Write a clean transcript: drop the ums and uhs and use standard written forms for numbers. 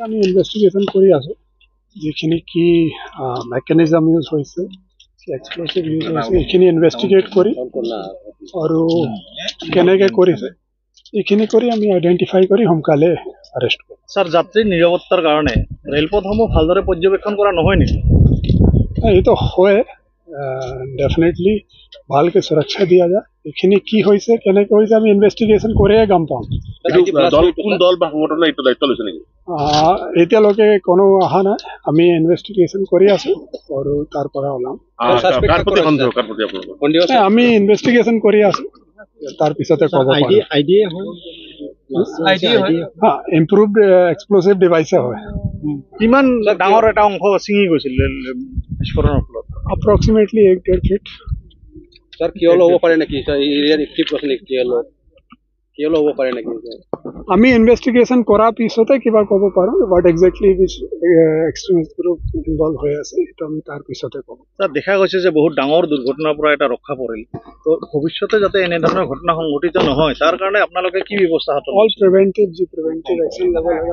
আমি ইনভেষ্টিগেশ্যন কৰি আছোঁ যিখিনি কি মেকানিজম ইউজ হৈছে এক্সপ্ল'চিভ ইউজ হৈছে এইখিনি ইনভেষ্টিগেট কৰি আৰু কেনেকৈ কৰিছে এইখিনি কৰি আমি আইডেণ্টিফাই কৰি সোনকালে আৰেষ্ট কৰোঁ। স্যাৰ, যাত্ৰীৰ নিৰাপত্তাৰ কাৰণে ৰেলপথসমূহ ভালদৰে পৰ্যবেক্ষণ কৰা নহয় নেকি? এইটো হয়, ডেফিনেটলি ভালকে সুৰক্ষা দিয়া যায়। এইখিনি কি হৈছে কেনেকৈ হৈছে আমি ইনভেষ্টিগেশ্যন কৰিয়ে গম পাম। এতিয়ালৈকে কোনো অহা নাই, আমি ইনভেষ্টিগেশ্যন কৰি আছোঁ আৰু তাৰ পৰা ওলাম। আমি ইনভেষ্টিগেশ্যন কৰি আছোঁ, তাৰ পিছতে ক'ব পাৰিম। ইম্প্ৰুভড এক্সপ্ল'চিভ ডিভাইচে হয়। কিমান ডাঙৰ এটা অংশ ছিঙি গৈছিল বিস্ফোৰণৰ ফলত? Approximately 1.5 feet। স্যাৰ কিয় হ'ব পাৰে নেকি? এৰিয়াৰ এক্টিভ আছে নেকি? কিয় হ'ব পাৰে নেকি? আমি ইনভেষ্টিগেশ্যন কৰাৰ পিছতে কিবা ক'ব পাৰোঁ, বাট একজেক্টলি এক্সট্ৰিমিষ্ট গ্ৰুপ ইনভলভ হৈ আছে সেইটো আমি তাৰ পিছতে ক'ব। স্যাৰ, দেখা গৈছে যে বহুত ডাঙৰ দুৰ্ঘটনাৰ পৰা এটা ৰক্ষা পৰিল, তো ভৱিষ্যতে যাতে এনেধৰণৰ ঘটনা সংঘটিত নহয় তাৰ কাৰণে আপোনালোকে কি ব্যৱস্থা হাতত অল প্ৰিভেণ্টিভ একশ্যন ল'ব লাগে।